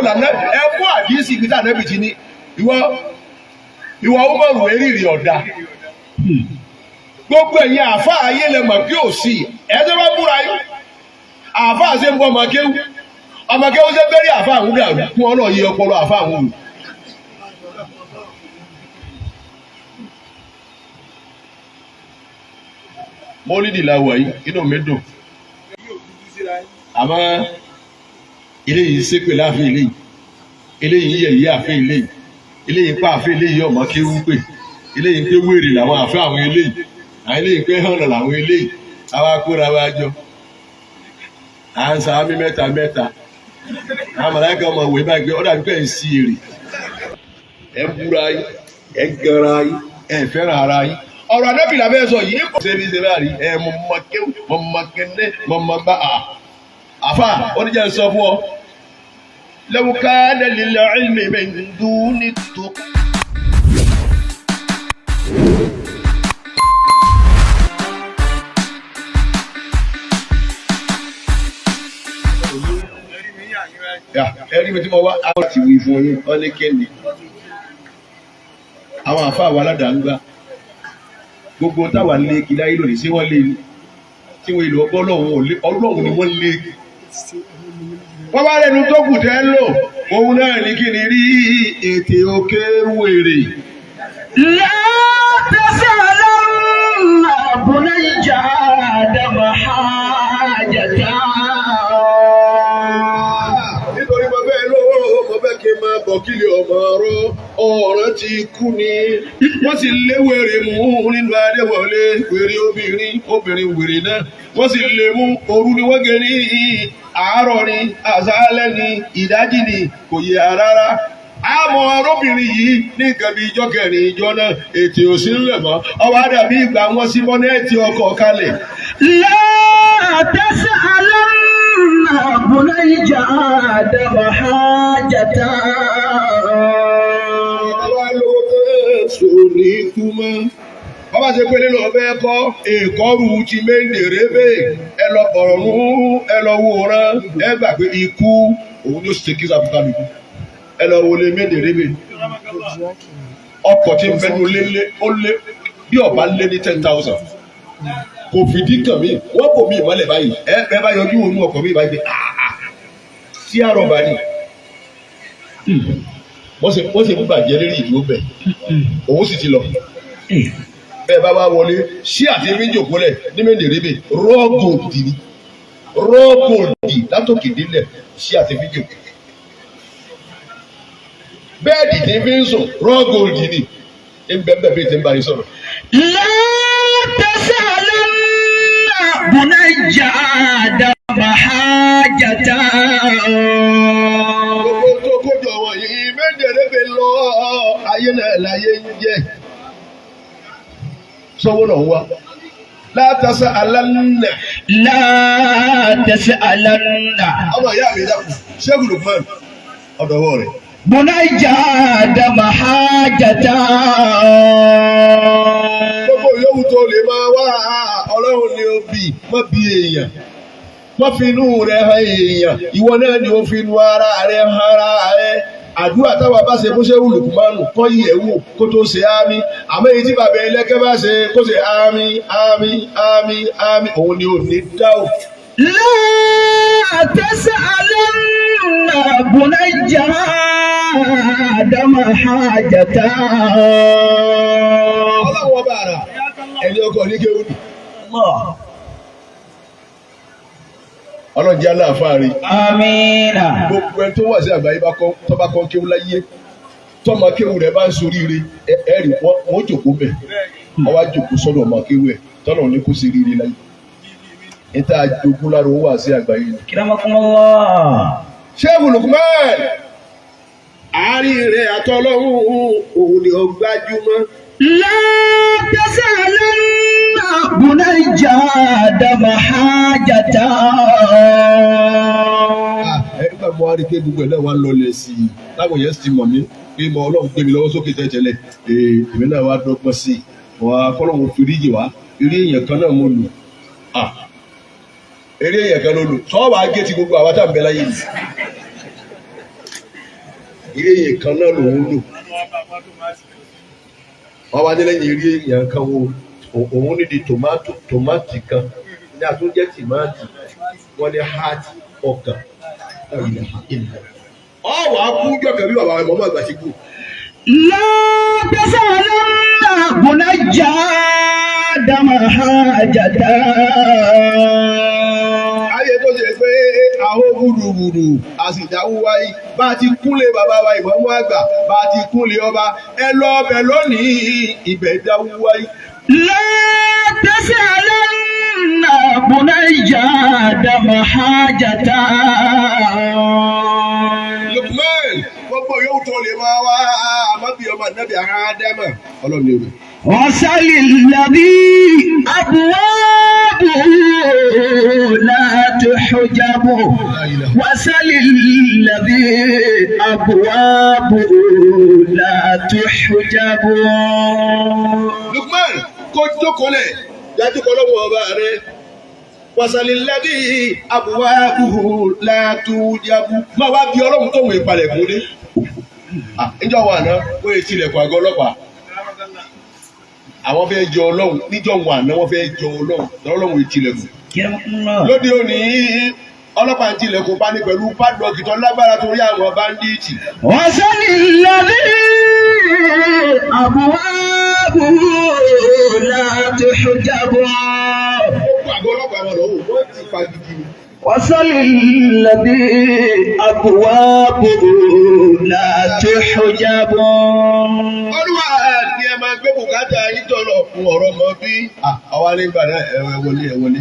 lànà ẹ̀kú àdìsí ibi tá ànábì ti ní ìwọ Umaru eriri ọ̀dà gbogbo ẹ̀yin àfa ayé lẹ mọ̀ bí ò sí ẹ̀ẹ́dẹ́ bá búra yín àfa àṣẹ ń bọ́ ọmọ kéwú ṣe bẹ́rí àfa àwọn dàrú fún ọ náà yí ọpọlọ àfa àwọn òru. mọ́lídìí la wọ̀ yìí inú mi dùn àmọ́ eléyìí ṣépè láàfin eléyìí yẹ̀yẹ́ àfin eléyìí pa àfin eléyìí ọmọ kéwú pè eléyìí pé wèrè làwọn àfin àwọn eléyìí pé hànà làwọn eléyìí àwa kóra wa jọ à ń sa ámì mẹ́ta àwọn màláíkà ọmọ òwe báyìí pé ọ̀dà pípẹ́ ń sí èrè ẹ̀ ń búra yín ẹ̀ ń gara yín ẹ̀ ń fẹ́ràn ara yín ọ̀rọ̀ anábìlà bẹ́ẹ̀ sọ yìí kò ṣebí ṣe báyìí ẹ̀ mọ̀ bá àfà oníjà ń sọ fún ọ law kana lil ilmi min duni tuqa. ẹ̀rí mi tí mo wá àwọn ti wí fún yín ọ ní kéde àwọn àfa àwọn aládàáńgbá gbogbo táwa lé kí láyé lónìí sí wọ́n lé ní tí wọ́n ìlú ọgbọ́n ọlọ́run ni wọ́n lé wọ́n bá lẹ́nu tó kù tẹ́ lò òun náà ní kí ni rí ètè òkè wèrè. látẹ̀sẹ̀ lọ́nà àbúlé ìjà àdàmà hájàdá. nítorí mo fẹ́ lówó mo fẹ́ kí n máa bọ̀ kí lè ọmọ ọ̀rọ̀ ti kú ni wọ́n sì lé wèrè mú nínú adéwọlé wèrè obìnrin wèrè náà wọ́n sì lè mú òru ni wọ́n gé ní àárọ̀ ni àṣálẹ́ ni ìdájí ni kò yẹ rárá àmọ́ ọ̀rọ̀bìnrin yìí ní nǹkan bíi ijọ́ kẹrin ìjọ náà ètò òsì ńlẹ̀ mọ́ ọwọ́ àdàbí ìgbà wọn sí bọ́nẹ́ẹ̀tì ọkọ̀ kalẹ̀. látẹ̀sẹ̀ lọ́nà àbúlé ìjà àdàmà hájàdá. Sòní kú mọ́. Bàbá ṣe pé nínú ọbẹ̀ ẹ̀kọ́ èkọ́rù ti méńdèrèbè ẹ lọ bọ̀rọ̀ mú ẹ lọ wòran ẹ gbà pé ikú òun ló ṣe kí sàfùkà nìkú ẹ lọ wọlé méńdèrèbè. Ọkọ̀ tí ń bẹnu lé ó lé bí ọba lé ní 10,000 kò fìdí kàn mí wọ́n bò mí ìmọ̀lẹ̀ báyìí ẹ bá yọjú òun ọkọ̀ mi báyìí pé sí àrọ̀bà ni. wọ́n sì ń bàjẹ́ lérí ìdúró bẹ̀ òun sì ti lọ bẹ́ẹ̀ bá wá wọlé sí àti méjòkólẹ̀ ní méjèèrèbè rọ́gòdì ni rọ́gòdì látòkè délẹ̀ sí àti méjò bẹ́ẹ̀dì tí fi ń sùn rọ́gòdì ni ìbẹ̀bẹ̀ bí ti ń bá yín sọ̀rọ̀. látẹ̀sẹ̀ lọ́nà àbúlé ìjà àdàmà hájàdá. kójọ wọ̀nyí méjèèrèbè lọ ayé náà láyé ń jẹ́ sọ́wọ́ náà wá látàṣà alánà. látẹ̀sẹ̀ lọ́nà. ọmọ ìyá mi dákun ṣẹ́gun lukman ọ̀dọ̀wọ́ rẹ̀. bùnà ìjà àdàmà hájàdá. gbogbo yòówù tó lè máa wá ọlọ́run ni ó bì má bí èèyàn má fi inú rẹ̀ hàn èèyàn ìwọ náà ni ó fi inú ara rẹ̀ hàn ara rẹ̀. àdúrà táwa bá ṣe kó ṣe Lùkùmánù kọ́ yìí ẹ̀ wò kó tó ṣe àmì àmọ́ èyí tí bàbá ẹlẹ́kẹ́ bá ṣe kó ṣe àmì òun ni ò ní dáhùn. látẹ̀sẹ̀ lọ́nà bùnà ìjà àdàmà hájàdá. ọlọ́wọ́ bàrà ẹni ọkọ̀ ní kéwù ni. ọlọ́jà aláàfáàrí. Amina. gbogbo ẹni tó wà sí àgbáyé tó bá kọ́ kéwù láyé tọ́mọ kéwù rẹ̀ bá ń soríire ẹ̀rì wọ́n jòkó bẹ̀ wọ́n wá jòkó sọ́dọ̀ ọmọ kéwù ẹ̀ tọ́lọ̀ ní kó sí ríire láyé. níta jogún lára owó wà sí àgbáyé ni. Kiramakumullah. Sheikh Lukman àárín rẹ̀ àtọ́lọ́hún òun ni ó gbájúmọ́. látẹ̀sẹ̀ lọ́nà bùnà ìjà àdàmà hájàdá. nígbà mo wá rí pé gbogbo ẹ̀ náà wá lọlẹ̀ sí i táwọn yẹn ti mọ̀ mí pé mo ọlọ́run gbé mi lọ́wọ́ sókè tẹ́tẹ́lẹ̀ èmi náà wá dọ́gbọ́n sí i wà á kọ́lọ́run fìríjì wá eré èèyàn kan náà mo lù eré èèyàn kan ló lù sọ́ọ́ wàá gé ti gbogbo àwa tá à ń bẹ láyé yìí eré yẹn kan náà lòún lò wọ́n wá nílẹ̀ yẹn eré yẹn kan wo òun ní di tòmátì kan ní àtúnjẹ́ tìmáàtì wọ́n ní heart ọkàn ọ̀wọ́ akújọ́ kẹ́bí bàbá rẹ̀ mọ́mọ́ àgbà ti kú. lábẹ́sẹ̀ lọ́nà bùnájà dàmáhà jàdá. ayé tó ṣe pé àwọn gbùdùgbùdù àsìdáwó wáyé bá a ti kúnlé bàbá wa ìmọ̀mọ́ àgbà bá a ti kúnlé ọba ẹ lọ ọbẹ̀ lónìí ibẹ̀ dáwó wáyé. lábẹ́sẹ̀ lọ́nà bùnájà dàmáhà jàdá. Lukman gbogbo yóò tó lè máa wá àmọ́ bí ọmọ nàbí Ádámà ọlọ́run ní òwe. وصل الذي أبوابه لا تحجب وصل الذي أبوابه لا تحجب. Lukman kó jókòó lẹ̀ dájú kọ́ lọ́wọ́ ọba rẹ̀. وصل الذي أبوابه لا تحجب. máa wá bí ọlọ́run tó ń wé palẹ̀ kún dé. níjọ́ wà náà ó yẹ tilẹ̀kùn àgọ́ ọlọ́pàá. àwọn fẹ́ jọ ọlọ́run níjọ́ wà náà wọ́n fẹ́ jọ ọlọ́run ìtìlẹ̀kùn. lóde òní ọlọ́pàá ìtìlẹ̀kùn bá ní pẹ̀lú padlock tó lágbára torí àwọn báńdíìtì. wọ́n sẹ́ni lọ́dí àbúwábù láti ṣojàbọ̀. ó kó àgọ́ ọlọ́pàá wọn lọ́wọ́ wọ́n ti fa gidi. وصل الذي أبوابه لا تحجب. Olúwa ni ẹ máa gbé bùkátà yín tọ̀lọ̀ fún ọ̀rọ̀ mọ́ bí. àwa nígbà náà ẹ wọlé.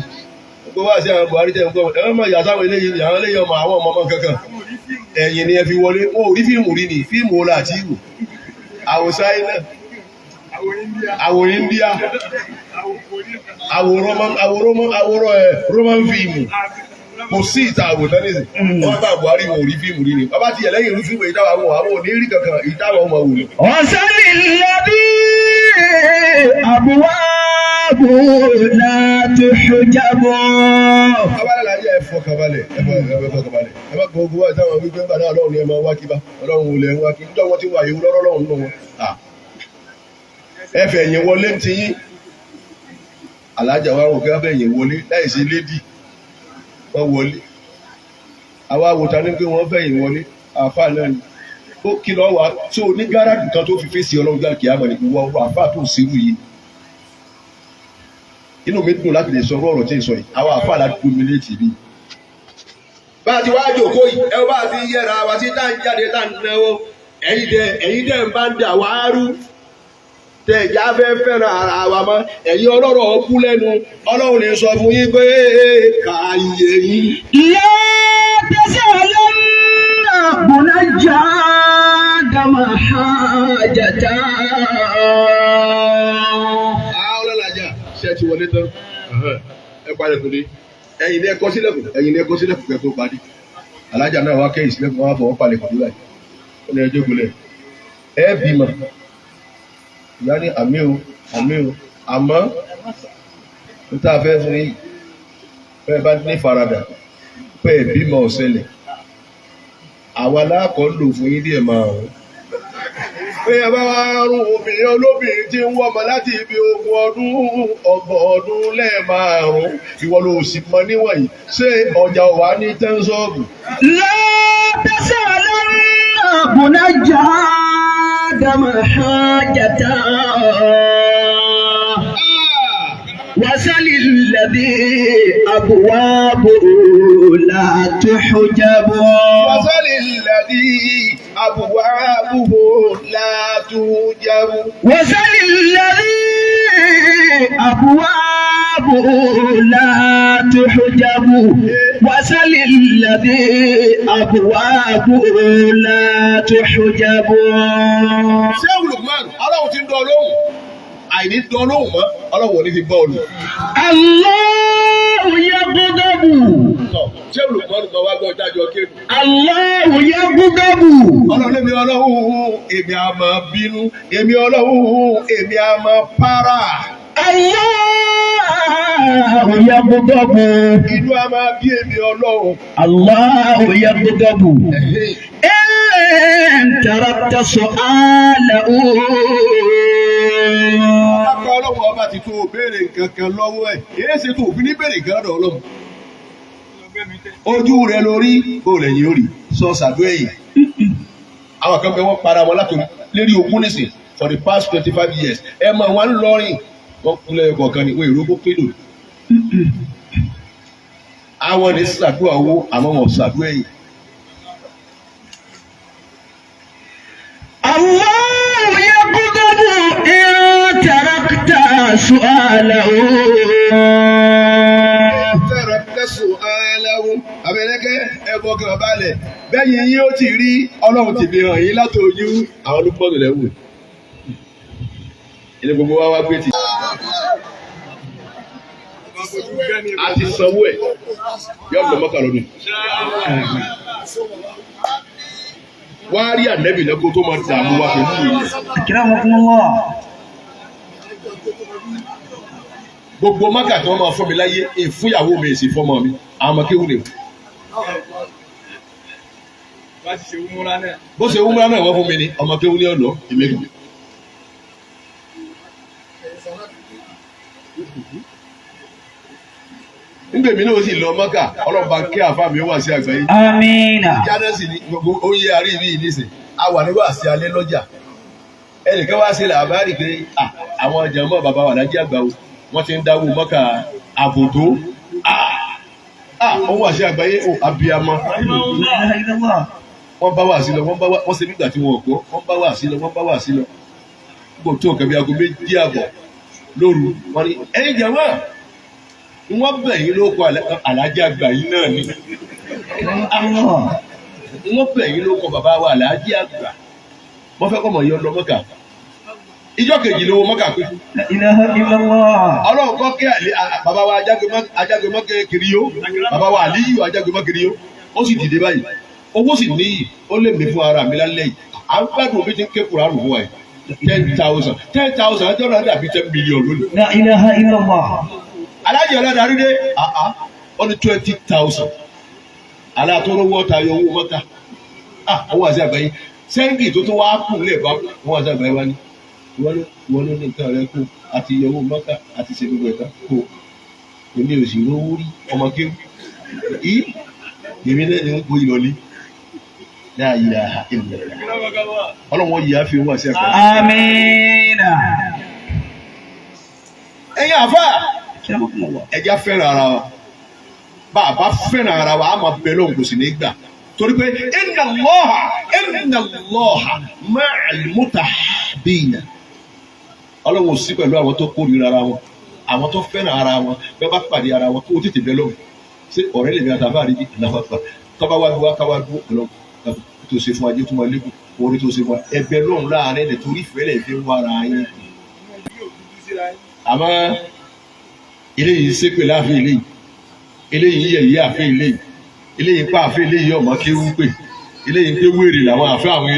gbogbo wa sí àwọn Buhari tẹ̀ ń gbọ́ ẹ máa yà sáwọn eléyìí àwọn eléyìí ọmọ àwọn ọmọ kankan. ẹ̀yìn ni ẹ fi wọlé wọn ò rí fíìmù rí ni fíìmù wo láti wò. àwò Ṣáínà àwò India àwò Roman fíìmù. kò sí ìta àwòtán ní ìsìn wọn bá Buhari wọn ò rí fíìmù rí ni bàbá ti ẹlẹ́yìn rí fíìmù ìdáwà wọn àwọn ò ní rí kankan ìdáwà ọmọ wò ni. ọ̀sán ìlẹ́bí àbúwábù láti ṣojàbọ̀. abálẹ̀ ajẹ́ ẹ fọkànbalẹ̀ ẹ má gbogbo wa táwọn wípé ńgbà náà Ọlọ́run ni ẹ máa wá kíbá Ọlọ́run ò lẹ̀ ń wá kí níjọ́ wọn ti wà yìí lọ́rọ́ lọ́run nù wọn. ẹ fẹ̀yìn wọlé ti yín Alájà wa rò kí wọ́n fẹ̀yìn wọlé láì sí lédì wọ́n wọlé àwa àwòtá ní pé wọ́n fẹ̀yìn wọlé àáfà náà ni ó kìlọ̀ wá tó ní gáràjì kan tó fi fèsì Ọlọ́run gbà kí á mọ̀ ní wọ́n wọ àáfà tó sírù yìí. inú mi dùn láti lè sọ ọ̀rọ̀ tí ń sọ yìí àwọn àáfà láti kú mi létí bí. bá a ti wá jòkó yìí ẹ bá a ti yẹra wa sí tá à ń jáde tá à ń náwó ẹ̀yin dẹ̀ ń bá ń dà wá rú tẹ ìjà fẹ́ fẹ́ràn ara wa mọ́ ẹ̀yin ọlọ́rọ̀ ọkú lẹ́nu Ọlọ́run lè sọ fún yín pé kàyé yín. ìyá tẹsán lọ́nà bùnájà dàmà hajjata. ọlọ́lájà ṣe ti wọlé tán ẹ parí kò dé ẹ̀yin ní ẹ̀kọ́ sílẹ̀kùn kẹ́ tó parí Alájà náà wá kẹ́yìn sílẹ̀kùn wọn fọwọ́ palẹ̀ kò dé báyìí ó ní ẹjọ́ gbolẹ̀ ẹ bímọ. ìyá ní àmì o àmọ́ níta fẹ́ fún yìí bẹ́ẹ̀ bá ní faradà bẹ́ẹ̀ bímọ ọ̀sẹ̀lẹ̀ àwa láàkọ́ lò fún yín díẹ̀ máa rún. bẹ́ẹ̀ bá wá rún obìnrin olóbìnrin tí ń wọ́mọ láti ibi 20 ọdún 30 ọdún lẹ́ẹ̀márùn ìwọ ló sì mọ níwọ̀nyí ṣé ọjà wà ní tẹ́ńsọ́ọ̀bù. lọ́pẹ́sẹ̀ lọ́nà bùnájà dàmà hajjata. وصل الذي أبوابه لا تحجب. وصل الذي أبوابه لا تحجب. وصل الذي أبوابه لا تحجب. وصل الذي أبوابه لا تحجب. ṣé Lukman Ọlọ́run ti ń dán lóhùn àìní dán lóhùn mọ́ Ọlọ́run ò ní fi bọ́ ọlù. Allahu yaghdabu. ṣé Lukman kan wá gbọ́ ìdájọ́ kéwù. Allahu yaghdabu. Ọlọ́run èmi a máa bínú èmi a máa para. Allahu yaghdabu. Inú a máa bí èmi Ọlọ́run. Allahu yaghdabu. إن تركت سؤاله Ọba ọlọ́run ọba ti tó béèrè nǹkan kan lọ́wọ́ ẹ̀. Èé ṣe tó òfin ní béèrè nǹkan lọ́dọ̀ ọlọ́run. Ojú rẹ lórí kó lẹ́yìn orí sọ ṣàdúrà ẹ̀yìn. Àwọn kan bẹ wọ́n para wọn láti lérí ogún nísìn for the past 25 years. Ẹ mọ̀ wọn lọ́rìn wọ́n kúnlẹ̀ kọ̀ọ̀kan ní wọ́n ìrókò pélò. Àwọn ní ṣàdúrà owó àmọ́ wọn ṣàdúrà ẹ̀yìn. الله يقبض إن تركت سؤاله Tẹ̀sùn aláwo abẹ́lẹ́kẹ́ ẹ̀kọ́ kan balẹ̀ bẹ́yìn yín ó ti rí ọlọ́run ti fi hàn yín látòjú àwọn olùpọ̀tò lẹ́wù. Ilé gbogbo wa wá gbé ti. A ti sanwó ẹ̀ yọ ọ̀gbọ̀n mọ́kà lọ́dún. Wá rí ànẹ́bì lẹ́kọ̀ọ́ tó máa dààmú wa pẹ̀lú ìyẹn. أكرمكم الله Gbogbo mọ́kà tí wọ́n máa fún mi láyé ìfúnyàwó mi èsì fọ́mọ mi àwọn ọmọ kéwù lè. Bó ṣe wúmúra náà wọ́n fún mi ní ọmọ kéwù ní ọ̀nà ìmẹ́gbẹ̀. Nígbè mí náà sì lọ mọ́kà ọlọ́pàá kí àfa mi wà sí àgbáyé. آمين Jánẹ́sì ní gbogbo oyè àrí mi yìí nísìn. A wà nígbà sí alẹ́ lọ́jà. Ẹnìkan wá sí làbárì pé àwọn jàmọ́ bàbá wà lájí àgbà o. Wọ́n ti ń dáwó mọ́kà àbòtó. Wọ́n wà sí àgbáyé abiyamọ. لا إله إلا الله Wọ́n bá wà sí lọ, wọ́n ṣe nígbà tí wọ́n kọ́. Wọ́n bá wà sí lọ, wọ́n bá wà sí lọ. Gbogbo tó nǹkan bí aago 2:00 lóru. Wọ́n ní ẹ̀yin jàmọ́. Wọ́n bẹ̀ yín ló kọ àlájì àgbà yín náà ni. الله Wọ́n bẹ̀ yín ló kọ bàbá wa àlájì àgbà. Wọ́n fẹ́ kọ́ mọ̀ yọ lọ mọ́kà. Ìjọ kejì lówó mọ́kà pé. لا إله إلا الله Ọlọ́run kọ́ kí bàbá wa ajágbémọ́ kiri yó. Bàbá wa àlíyù ajágbémọ́ kiri yó. Ó sì dìde báyìí. Owó sì níyì. Ó lè mí fún ara mi lálẹ́ yìí. À ń gbádùn omi tí ń ké Kùránì fún wa yìí. 10,000 ẹjọ́ náà dàbí 10 million lónìí. لا إله إلا الله Alájì ọlọ́darí dé ó ní 20,000 alátọ́rọ́wọ́ tayọ owó mọ́ta owó àti àgbáyé sẹ́ńgì tó wá kù lẹ́ẹ̀kan owó àti àgbáyé wá ní wọ́n ló ní nǹkan rẹ kú àti owó mọ́ta àti ṣe gbogbo ẹ̀ka kó o ní òsì rówó rí ọmọ kéwù èmi náà ni ń kó ìrọ̀lẹ́ láàyè ọlọ́wọ́ yìí á fi owó àti àgbáyé. آمين Ẹ̀yin àfáà أكرمكم الله ẹja fẹ́ràn ara wa bá a bá fẹ́ràn ara wa a máa bẹ lóhùn kò sì ní gbà torí pé inna Allaha ma'al mutahabbina Ọlọ́run ò sí pẹ̀lú àwọn tó kórìíra ara wọn àwọn tó fẹ́ràn ara wọn bẹ́ẹ̀ bá pàdé ara wọn kó o tètè bẹ lóhùn ṣé ọ̀rẹ́ lè mi àtàbà rí ìnáfà pa tọ́ba wá wá káwá dúró ọlọ́run tó ṣe fún ajé tó máa lékún orí tó ṣe fún wa ẹbẹ lóhùn láàárín ẹ̀ torí ìfẹ́ lẹ̀ fi ń wá ara yín àmọ́ eléyìí ṣépè láàfin eléyìí yẹ̀yẹ́ àfin eléyìí pa àfin eléyìí ọmọ kéwú pè eléyìí pé wèrè làwọn àfin àwọn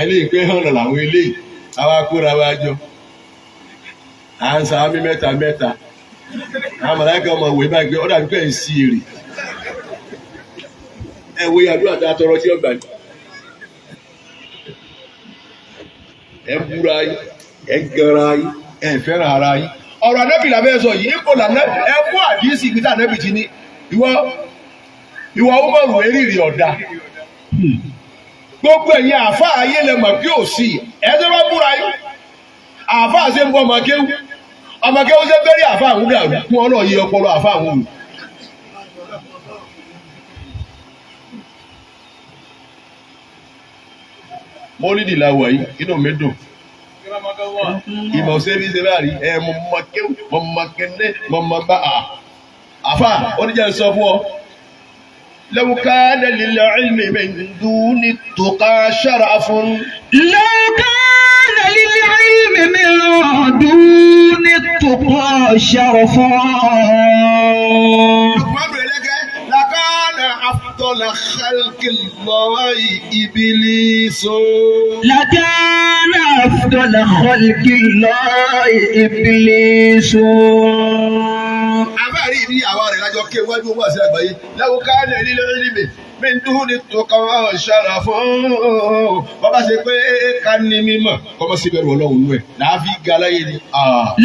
eléyìí pé hànà làwọn eléyìí àwa kóra wa jọ à ń sa ámì mẹ́ta àwọn màláíkà ọmọ òwe báyìí pé ọ̀dà pípẹ́ ń sí èrè ẹ wo àdúrà tá a tọrọ tí ó gbà ní ẹ ń búra yín ẹ ń ganra yín ẹ ń fẹ́ràn ara yín. Ọ̀rọ̀ Ànábì la fẹ́ sọ yìí kò lànà ẹ mú àdíyèsí ìgbésẹ̀ Ànábì ti ní ìwọ Umaru eriri ọ̀dà gbogbo ẹ̀yin àáfàá ayé lè mọ̀ bí ò sí ẹ̀ẹ́dẹ́ bá búra yín àáfàá ṣe ń bọ́ ọmọ kéwú ṣe bẹ́rí àáfàá àwọn dàrú fún ọ náà yí ọpọlọ àáfàá àwọn òru. Mọ́lídìí la wọ̀ yìí inú mi dùn. Ìmọ̀ sẹ́bí ṣe bá rí ẹ mọ̀ mọ̀ kéwù mọ̀ mọ̀ kẹ́ndé mọ̀ mọ̀ bá a. Àfà oníjà sọ fún ọ. لو كان للعلم من دون التقى شرف لو كان للعلم من دون التقى شرف لكان أفضل خلق الله إبليس لكان أفضل خلق الله إبليس. Àbá àbárí ní àwa rẹ̀ lájọ kí wájú owó àti àgbáyé láwọn káàdì lílé lílé mi ń dúró ní tọkàn ṣàrà fún bàbá ṣe pé ká ní mímọ̀ kọ́mọ́ sí bẹ̀rù ọlọ́run nú ẹ̀ láàfin galáyé ni.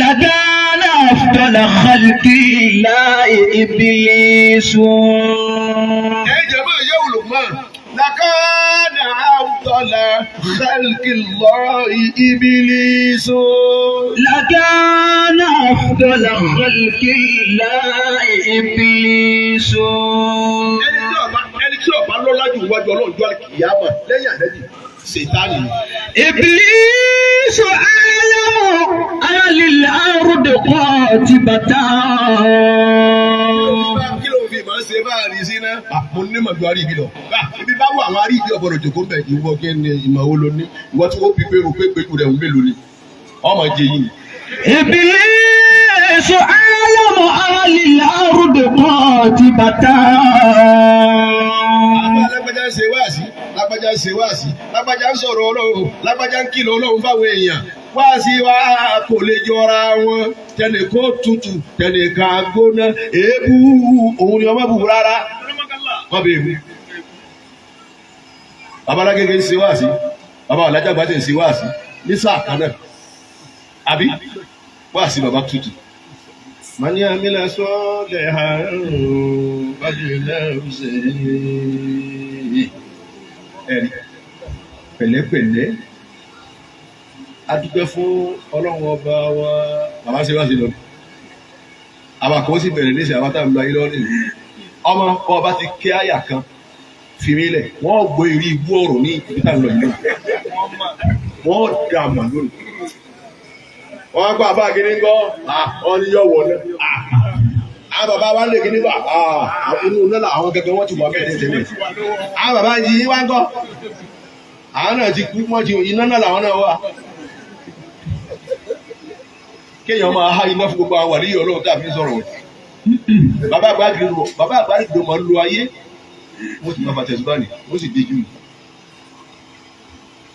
لدانا أفضل خلق الله إبليس. ẹ jẹ́ máa yẹ Lukman لكان أفضل خلق الله إبليس. لكان أفضل خلق الله إبليس. ẹni tí ọba lọ́lá jù wájú ọlọ́run jọ àkìyámà lẹ́yìn àdẹ́jì Sátánì. إبليس أعلم أهل الأرض قاطبة. kí ló fi máa ń ṣe báàrí sí náà. mo ní màjú àríbi lọ. ibi bá wà àwọn àríbi ọ̀bọ̀dọ̀ jòkó bẹ̀ ìwọ kí ni ìmọ̀ wo ló ní ìwọ tí wọ́n fi pé o pé pẹ̀lú rẹ̀ ń mélòó ni ọmọ jẹ yìí. إبليس أعلم أهل الأرض قاطبة. lágbájá ń ṣe wáàsí lágbájá ń ṣe wáàsí lágbájá ń sọ̀rọ̀ ọlọ́run lágbájá ń kìlọ̀ ọlọ́run fáwọn èèyàn wáàsí wa kò lè jọra wọn tẹnìkan tutù tẹnìkan gbóná èébú òun ni ọmọ bù rárá wọn bẹ èébú. babalágége ń ṣe wáàsí baba alájàgbá ti ń ṣe wáàsí ní sáà kan náà àbí wáàsí baba tutù. mani amila sọ́ọ̀lẹ̀ àrùn bájú náà ṣe ẹ̀rí pẹ̀lẹ́pẹ̀lẹ́ adúpẹ́ fún ọlọ́run ọba wa bàbá ṣe wá sí lọ àwọn kan sì bẹ̀rẹ̀ níṣẹ́ àwọn táwọn ayé lọ́rùn ọmọ ọba ti ké àyà kan fi mí lẹ̀ wọ́n gbọ́ eré ibú ọ̀rọ̀ ní ibi táwọn lọ yìí wọ́n dà mà lónìí wọ́n gbọ́ àbá kìíní gbọ́ wọ́n ní yọ̀ wọ̀ náà àwọn bàbá wa lè kìíní gbà inú náà àwọn gẹ́gẹ́ wọ́n ti wà bẹ́ẹ̀ tẹ́lẹ̀ àwọn bàbá yìí wá ń gbọ́ àwọn náà ti kú wọ́n ti iná náà làwọn náà wà kéèyàn máa há iná fún gbogbo àwọn àríyọ̀ ọlọ́run tàbí sọ̀rọ̀ bàbá àgbàdìgbò máa lo ayé wọ́n ti máa fàtẹ̀sùbá ní wọ́n sì díjú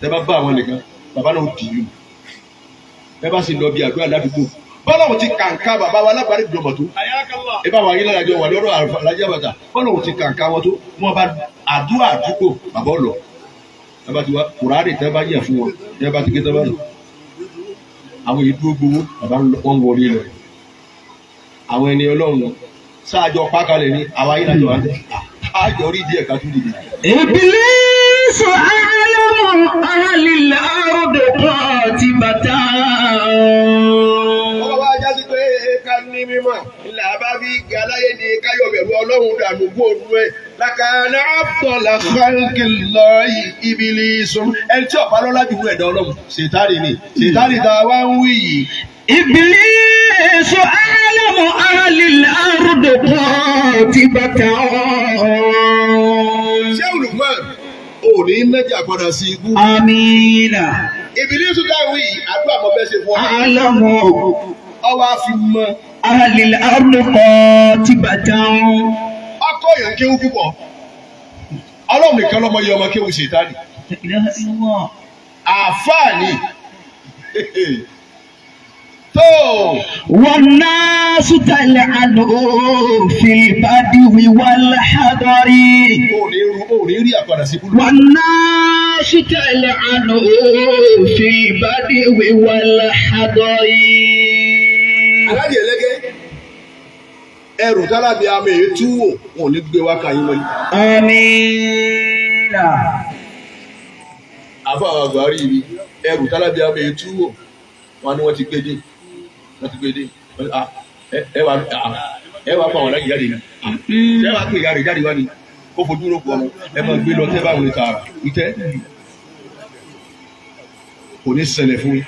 tẹ́ bá bá àwọn nìkan bàbá náà dìjú ẹ bá sì lọ bí àdúrà ládùúgbò bọ́lọ́hùn ti kàǹkà bàbá wa lágbàdì gbọmọ̀ tó ẹ bá wà yín lára wà lọ́rọ̀ alájà bàtà bọ́lọ́hùn ti kàǹkà wọn tó wọ́n bá àdúrà àdúgbò bàbá ọ̀lọ́ ẹ bá ti wá kùràdì tẹ́ bá yẹ fún wọn ẹ bá ti gé tẹ́ bá lọ àwọn èyí dúró gbowó bàbá wọn wọlé lọ àwọn ẹni ọlọ́run sáàjọ pákálẹ̀ ní àwa yín lájọ wá àjọ rí díẹ̀ ká tún dìde. إبليس أعلم أهل الأرض قاطبة. ọba wa jásí pé ká ní mímọ̀ ilẹ̀ àbá fi gàláyé ni káyọ̀ bẹ̀rù ọlọ́run dànù gbòòrò ẹ̀ làkàna àfọ̀là khalqillahi Ìbílísù ẹni tí ọ̀pá lọ́lá jù ẹ̀dá ọlọ́run Sátánì ni Sátánì tá a wá ń wí yìí. إبليس أعلم أهل الأرض قاطبة. ṣé Lukman ò ní mẹ́jà padà sí ibú. آمين. Ìbílísù dáwì yìí àdúrà mọ́ bẹ́ẹ̀ ṣe fún ọ. أعلم ọwọ́ á fi mọ. أهل الأرض قاطبة. ọkọ yẹn kéwú púpọ̀ ọlọ́run nìkan lọ́mọ yẹ ọmọ kéwú Sátánì. لا إله إلا الله. àfáàní tó. والناس تلعن في البدو والحضر. ò ní rí àpadà sí ibú. والناس تلعن في البدو والحضر. alájẹ ẹlẹgẹ ẹrù tálábì àmì èyí tú wò wọn ò ní gbé wá káyín mọ́lẹ̀. آمين. àbá àwọn àgbà rí ibi ẹrù tálábì àmì èyí tú wò wọn ni wọ́n ti gbé dé ẹ wá pa àwọn alájẹ jáde ni ẹ wá pè ìyá rẹ̀ jáde wá ni kó fojú rò pọ̀ ẹ máa gbé lọ tẹ́ bá wọlé tààrà ìtẹ́ kò ní ṣẹlẹ̀ fún yín.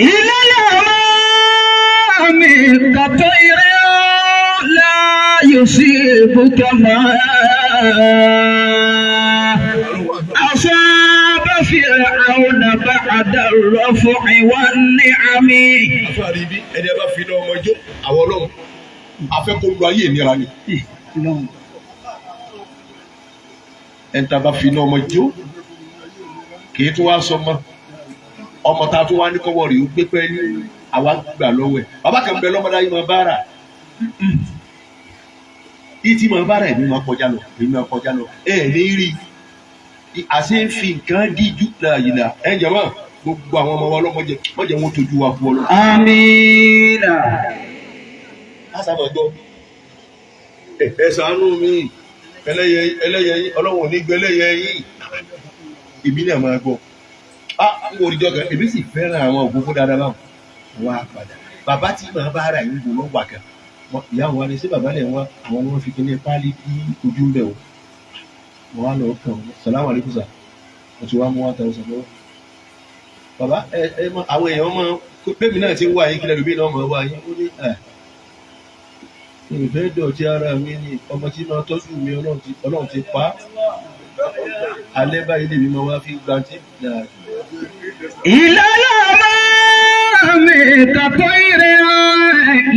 إلى الأمام كطير لا يصيبك ما أصاب فرعون بعد الرفع والنعم. àfáàrí bí ẹni ẹ bá fi iná ọmọ ijó àwọn ọlọ́run afẹ́kọ̀ọ́ ayé ìnira ni ẹni tá a bá fi iná ọmọ ijó kì í tún wá sọ ọmọ tá a tún wá ní kọ́wọ́ rèé ó gbé pẹ́ ní àwa gbà lọ́wọ́ ẹ̀ bàbá kan bẹ lọ́mọdé ayé máa bára ìtì máa bára èmi máa kọjá lọ ní rí àṣẹ ń fi nǹkan díjú láàyè ẹ jẹ̀mọ́ gbogbo àwọn ọmọ wa ọlọ́mọdé mọ́jẹ̀ wọn tójú wa fún ọlọ́. Amina. Àṣàmọ̀ gbọ́ ẹ ṣàánú mi ẹlẹ́yẹ yín ọlọ́wọ̀n ní gbẹ ẹlẹ́yẹ yín èmi náà máa gbọ́. N kò rí jọ́gàn èmi sì fẹ́ràn àwọn ògbófó dáadáa náà wá padà bàbá tí màá bá ara yín gbòòrò wà kan ìyá wa ni sí bàbá lẹ̀ wá àwọn ọmọ fi kíní pálí bí ojú ń bẹ̀ wò mo wá lọ kàn wọ́n sàlámù alaykum sà mo ti wá mú wá tẹ̀wọ́ sọ̀rọ̀ bàbá àwọn èèyàn máa bẹ́ẹ̀ mi náà ti ń wá yín kílẹ̀ lóbi náà máa wá yín ó ní ìfẹ́ dọ̀tí ara mi ni ọmọ tí máa tọ́jú mi ọlọ́run ti pa á alẹ́ báyìí lèmi máa wá fi gbantí dáa. ìlànà máa mi tàtọ́ ìrẹ́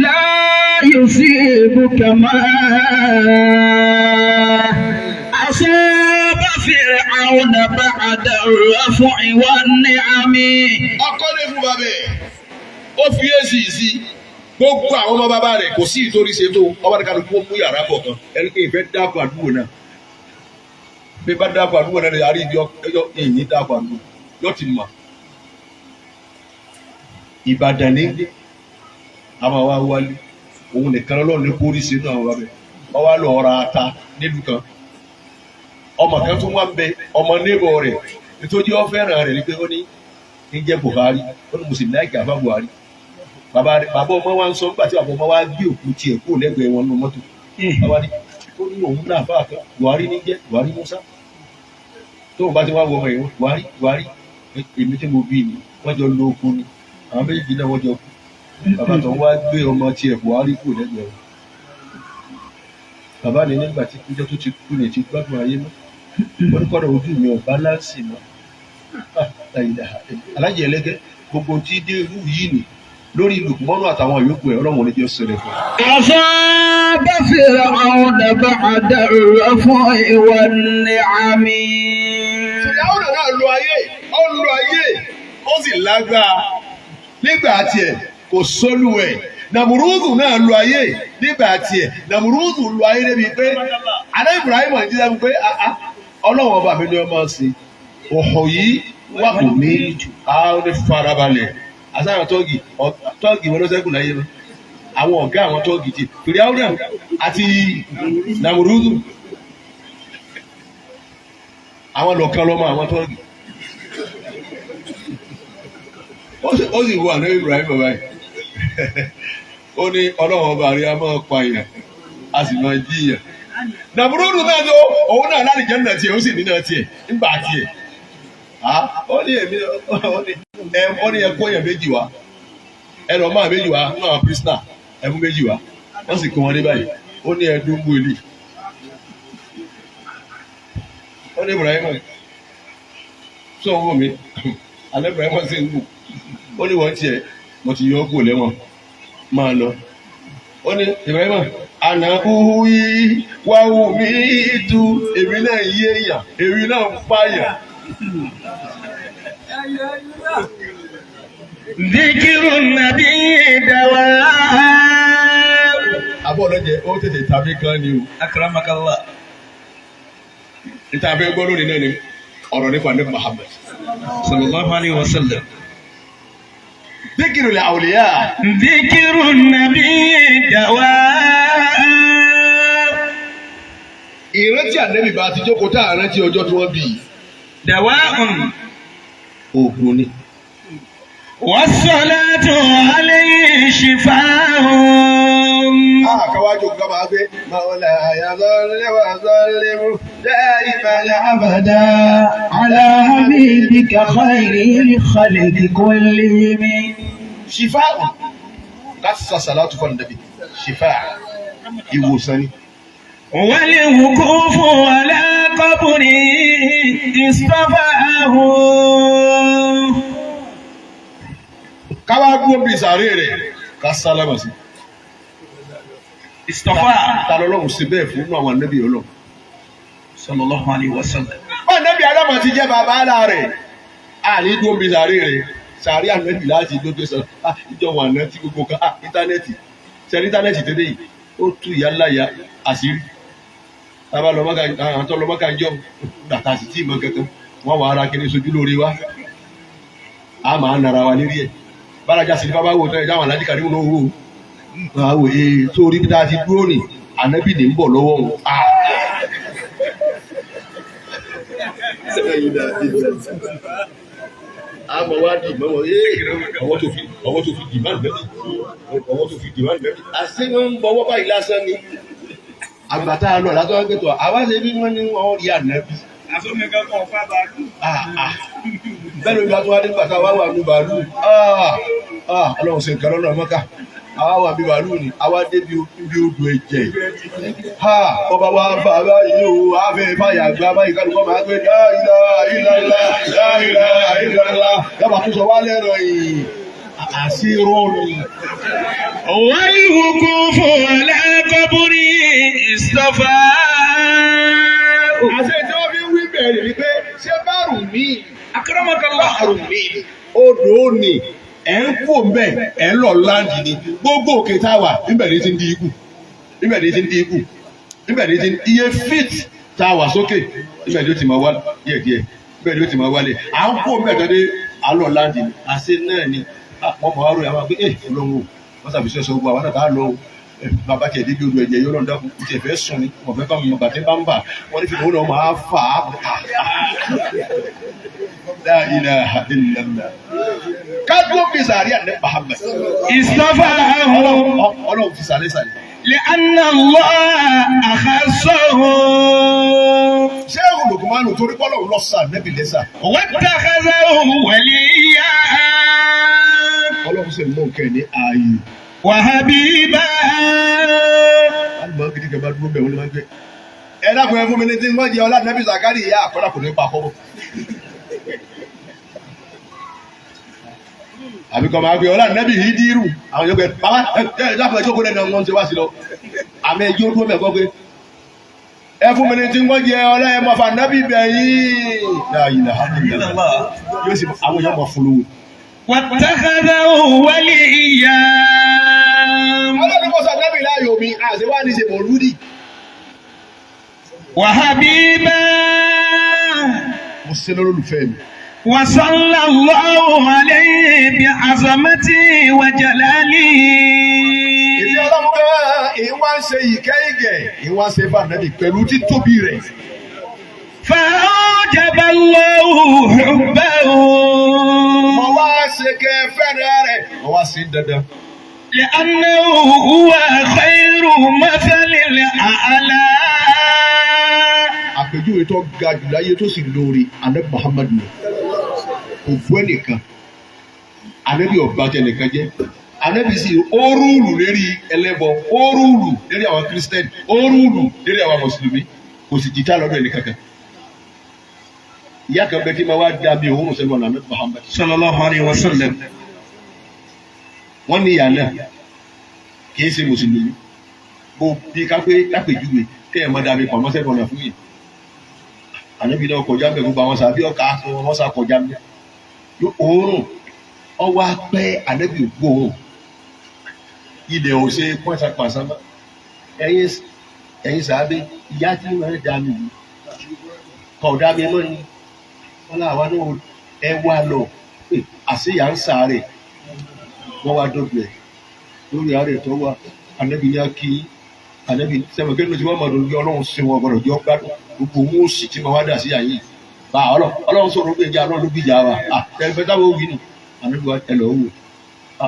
láàyò sí ibùkẹ́ máa àṣẹ bá fèrè àwọn nàbà àdàrà fún ìwà ní àmì. ọkọ lè fún bàbá ẹ ó fi èsì sí gbogbo àwọn ọmọ bàbá rẹ kò sí ìtorí ṣe tó ọba ní kálukú mú yàrá kọ̀ọ̀kan ẹni pé ìfẹ́ dáàbò àdúgbò náà bí bá dáàbò àdúgbò náà lè rí ibi ọjọ́ èyí dáàbò àdúgbò yóò ti mọ̀ Ìbàdàn ní àwọn àwa wálé òun nìkan lọ́nà ní kórì sínú àwọn bàbá wọn wá lọ ra ata nílùú kan ọmọ kan tó wá ń bẹ ọmọ níbọ̀ rẹ̀ nítorí ó fẹ́ràn rẹ̀ ní pé ó ní jẹ́ Buhari ó ní Mùsùlùmí láìka àbá Buhari bàbá ọmọ wa ń sọ nígbà tí bàbá ọmọ wa gbé òkú tiẹ̀ kó lẹ́gbẹ̀ẹ́ wọn nínú mọ́tò bàbá ní ó ní òun náà fà kan Buhari ní jẹ́ Buhari Musa tóun bá ti wá wọ ọmọ yẹn Buhari èmi tí mo bí ni wọ́n jọ lo oko ni àwọn méjì náà wọ́n jọ kú bàbá tó wá gbé ọmọ tiẹ̀ Buhari kó lẹ́gbẹ̀ẹ́ wọn bàbá ní nígbà tí kújọ́ tó ti kú ní ti gbádùn ayé mọ́ wọ́n ní kọ́dọ̀ ojú mi ò báláǹsì mọ́ alájẹ ẹlẹ́gẹ́ gbogbo tí dé irú yìí nì lórí Lùkùmọ́nù àtàwọn yòókù ẹ̀ ọlọ́run oníjọ́ ṣẹlẹ̀ fún un. àṣẹ bá fèrè àwọn nàbà àdàrà fún ìwà ní àmì. ìyàwó náà lo ayé ó sì lágbára nígbà tiẹ̀ kò sólù ẹ̀ Nàmúrúdù náà lo ayé nígbà tiẹ̀ Nàmúrúdù lo ayé débi pé alẹ́ Ibrahim ẹ̀ jíjẹ́ pé ọlọ́wọ́ ọba mi ni ọmọ sí ọ̀họ̀ yìí wà kò ní àwọn farabalẹ̀ àsáwọn tọ́ọ̀gì wọn ló ṣẹ́kù láyé lọ àwọn ọ̀gá àwọn tọ́ọ̀gì ti torí àwọn àti Nàmúrúdù àwọn lọ̀kan lọ́mọ àwọn tọ́ọ̀gì ó sì wọ àná Ibrahim bàbá yìí ó ní ọlọ́wọ́ ọba rí a máa pa èèyàn a sì máa jí èèyàn Nàmúrúdù náà tó òun náà láti jẹ́ nínú tiẹ̀ ó sì nínú tiẹ̀ nígbà tiẹ̀ ó ní èmi ó ní ẹ̀kọ́ yẹn méjì wá ẹnì ọmọ méjì wá náà pírísínà ẹ̀mú méjì wá wọ́n sì kó wọn dé báyìí ó ní ẹ̀dùn gbòòlì ó ní Ibrahim sọ wọ́n mi alẹ́ Ibrahim sì ń wù ó ní wọ́n tiẹ̀ mo ti yọ ọ́ kúrò lẹ́wọ̀n máa lọ ó ní Ibrahim àná uhuyi wà wù mí tu èmi náà yé èèyàn èmi náà ń pààyàn. ذكر النبي دواء. àbọ̀ ọlọ́jẹ ó tètè tàbí kan ni o. أكرمك الله. níta fẹ́ gbọ́ lónìí náà ni ọ̀rọ̀ nípa ní Muhammad صلى الله عليه وسلم. ذكر الأولياء. ذكر النبي دواء. ìrántí ànábì bá ti jókòó tá à rántí ọjọ́ tí wọ́n bí. دواء. oògùn ni. والصلاة عليه شفاء. káwájú nǹkan máa gbé màwọlá àyàzọ́lé wà zọ́lé mú دائما أبدا على حبيبك خير الخلق كلهم. شفاء láti sọ sàlátù fún Ànábì شفاء ìwòsàn ni. والوقوف على قبره اصطفاه. káwá dúró bí sàárè rẹ̀ ká sálámà sí. اصطفاه. ta lọ́lọ́run sí bẹ́ẹ̀ fún àwọn ànábì Ọlọ́run. صلى الله عليه وسلم. bá ànábì Ádámù ti jẹ́ bàbá àlá rẹ̀ àní dúró bí sàárè rẹ̀ sàárè ànábì láti dókè sọ ìjọba àná tí gbogbo kan íńtánẹ́ẹ̀tì sẹ́ni íńtánẹ́ẹ̀tì tẹ́lẹ̀ yìí ó tú ìyá ńlá ya àṣírí. tábà lọ mọ́kà àwọn tó lọ mọ́kà ń jọ dàtà sí tí ìmọ̀ kankan wọ́n wà ara kiri sojú lórí wa a máa nara wa lérí ẹ̀ bárajà sí ní bábá wò tẹ́lẹ̀ jáwọn alájí kàdé wọn wò ó wò é sórí bí táà ti dúró nì ànábì ní ń bọ̀ lọ́wọ́ wọn. àmọ́ wá dì mọ́ wọn ọwọ́ tó fi dì máa ń bẹ́ẹ̀ ọwọ́ tó fi dì máa ń bẹ́ẹ̀ àṣé wọn ń bọ́wọ́ báyìí lásán ni àgbàtà lọ látọ́ wọn gbẹ̀tọ̀ àwa ṣe bí wọ́n ní wọ́n rí ànábì. àsọmi kankan ọ̀fà bàálù. bẹ́ẹ̀ ló ń bá tó wá dé nígbà tá a wá wà ní bàálù ọlọ́run ṣe nǹkan lọ́nà mọ́ká àwa wà ní bàálù ni àwa dé bí odò ẹ̀jẹ̀ ọba wa bá báyìí o àfẹ́ fàyà gba báyìí kálukọ́ máa gbé láìlá ìlàlá láìlá ìlàlá yàrá tó sọ wá lẹ́rọ yìí àṣírò ni. والوقوف على قبر الصفاء. àṣẹ tí wọ́n fi ń wí bẹ̀rẹ̀ ni pé ṣé báàrù mi akramakallah báàrù mi odò òní ẹ̀ ń kó mbẹ́ ẹ̀ ń lọ láǹdì ni gbogbo òkè tá a wà níbẹ̀ ni ti ń di ikú níbẹ̀ ni ti ń di ikú níbẹ̀ ni ti ń iye fit tá a wà sókè níbẹ̀ ni ó ti máa wá díẹ̀díẹ̀ níbẹ̀ ni ó ti máa wálé à ń kó mbẹ́ tó dé àlọ́ láǹdì ni àṣẹ náà ni wọ́n mọ̀ wá rò yà máa gbé ọlọ́run wọ́n sàbíṣẹ́ sọ gbogbo àwọn àtàkà lọ bàbá tiẹ̀ débi odò ẹ̀jẹ̀ yóò lọ́n dákun tiẹ̀ fẹ́ sùn ni wọ́n fẹ́ bá mi bàtí bá ń bà wọ́n ní fìdí òun náà máa fà á. La ilaha illallah. kájú fi sàárì àná Muhammad. istafahu. ọlọ́run fi sàlẹ̀ sàlẹ̀. لأن الله أخصه. ṣé olùkùnmánu torí bọ́lọ̀ lọ sàn nẹ́bí lẹ́sà. واتخذه وليا. ọlọ́run sì mú kẹ́ ní ààyè. وحبيبا. alùpùpù gidi kẹ́ bá dúró bẹ̀ wọ́n ni wọ́n gbé. ẹ dákun ẹ fún mi ní tí wọ́n jẹ ọlá nẹ́bí Zakari ìyá àkọ́dà kò ní pa kọ́bọ̀. àbí kọ́ máa gbé ọlá nẹ́bí Hidiru àwọn yóò gbé bàbá ẹ dákun ẹ jókòó lẹ́nu ọmọ ṣe wá sí lọ. àmì ẹjọ́ dúró mẹ́kọ́ gbé. ẹ fún mi ní tí wọ́n jẹ ọlá ẹ mọ̀fà nẹ́bí bẹ̀yìn. yóò sì àwọn èèyàn mọ̀ fún lówó. واتخذه وليا. ọlọ́run kọ́ sọ nẹ́bí láàyò mi àṣewá ní ṣe mọ̀lúdì. وحبيبا. mo ṣe lólùfẹ́ mi. وصلى الله عليه بعظمته وجلاله. ìdí ọlọ́run kan ìwà ń ṣe ìkẹ́ ìgẹ̀ ìwà ń ṣe bá nẹ́bí pẹ̀lú títóbi rẹ̀. فأوجب الله حبه. mo wá ṣe kẹ́ fẹ́rẹ̀ rẹ̀ mo wá sí dandan. لأنه هو خير مثل الأعلى. àpèjúwe tó ga jù láyé tó sì lórí Ànábì Muhammad ni kò fún ẹnìkan Ànábì ọba tẹ nìkan jẹ Ànábì sì orúùlù lérí ẹlẹ́bọ orúùlù lérí àwọn kírísítẹ́nì orúùlù lérí àwọn mùsùlùmí kò sì jìtá lọ́dọ̀ ẹnìkankan. ìyá kan bẹ tí ma wá dá bí òun sẹ́nu ọ̀nà Ànábì Muhammad sallallahu alayhi wa sallam. wọ́n ní ìyá náà kì í ṣe mùsùlùmí bó bí kápẹ́júwe kéèyàn má dá mi pamọ́ sẹ́nu ọ̀nà fún yìí. Ànábì náà kọjá bẹ gbogbo àwọn sàbí ọkà wọn sá kọjá bẹ òórùn ọwọ́ apẹ́ Ànábì gbóòórùn ilẹ̀ ò ṣe pọ́nṣápàṣá mọ́ ẹ̀yin sàbí ìyá tí wọ́n dá mi yìí kọ̀ọ̀dá mi mọ́ ni wọ́n láwa náà ẹ wá lọ àṣeyà ń sàárẹ̀ wọ́n wá dọ́gbẹ̀ ẹ̀ lórí àárẹ̀ tó wà Ànábì ní akí Ànábì sẹ́wọ̀n kí ló ti wọ́n mọ̀ lórí ọlọ́run sí wọn gbọ́dọ̀ jọ gbádùn gbogbo owó òsì tí wọ́n wá dà sí àyè bá ọlọ́run sọ̀rọ̀ gbé ìjà ọlọ́run ló gbìjà wa ẹgbẹ́ táwọn òwì ni Ànábì wa ẹ lọ wò